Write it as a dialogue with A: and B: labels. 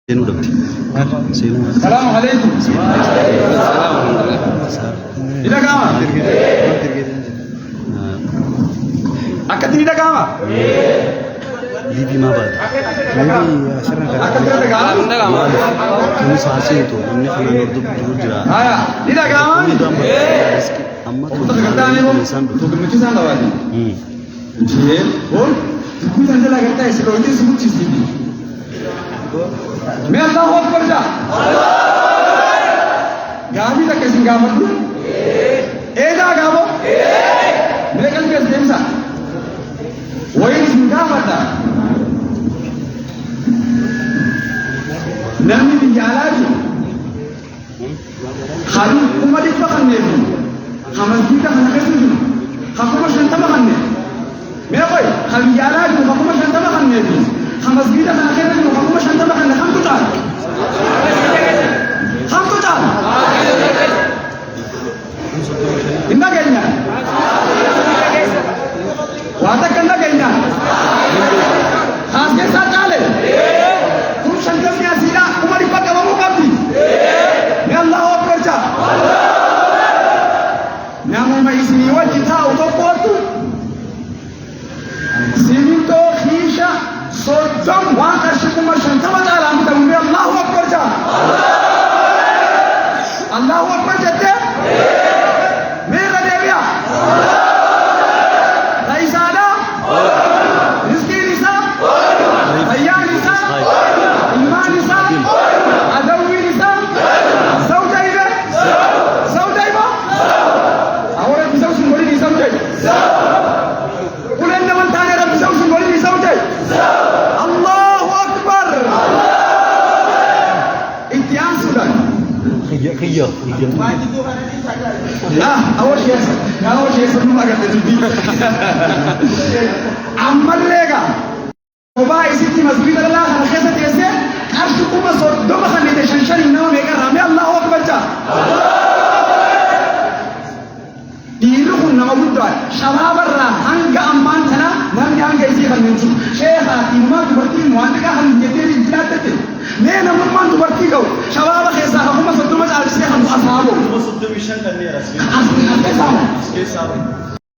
A: السلام عليكم. Tidak kama? Akad tidak kama?
B: Libi mabad.
A: Akad tidak kama?
B: Kami sahasi itu. Ini kalau nurdu jujur.
A: Ayah, tidak kama?
B: Amma
A: Untuk kata ni pun, untuk mencuri lawan. Jadi, pun, kita anda lagi kita sekarang ini semua cici. मैं अल्लाह अकबर जा Gavi तक कैसे गावत ए जा गावो मेरे कल के सेम सा वही सिंगा मता नमी बियाला जी खाली उमरी पकड़ने भी हम सीधा हम कैसे भी हुकूमत शंता पकड़ने मेरा भाई हम बियाला जी हुकूमत शंता पकड़ने भी हम सीधा हम कैसे भी हुकूमत शंता पकड़ने हम तो चार Indah kayaknya. Watak kena kayaknya. Khasnya sakale. Kum shantamnya sila kumari pakai kamu kabdi. Ya Allah Akbar ja. Nama maisni wajita untuk portu. Siminto khisha sojam waka shukuma shantama taala kita mumbi Allah Akbar ja. Allah Akbar jate. मेरा देविया राइसाना risky निसा भैया निसा इमान निसा अदवी निसा सौजाइबे और बिसाउ सिंगोली निसा उजाइ woollen नमन थाने रा बिसाउ सिंगोली निसा उजाइ अल्लाहु अकबर इतिहास सुधार
B: Iya.
A: Nah, awal sih semua agak terjadi. Amal lega. Coba isi ti masjid Allah kan kesa tiese, arsu kuma so do makan di tension ini nama mereka ramai Allahu Akbar ja. Diru pun nama buddha. Shababarra hangga amman thana namanya hangga isi kan mencu. Syekh imam berarti muandika ham jadi jilat itu. मैं नमन मान दुबर्ती गौ शबाब खेसा हुकूमत सद्दुमत आलसी हम असहाबो
B: वो सद्दु mission करने रस्मी
A: असके साहब
B: इसके साहब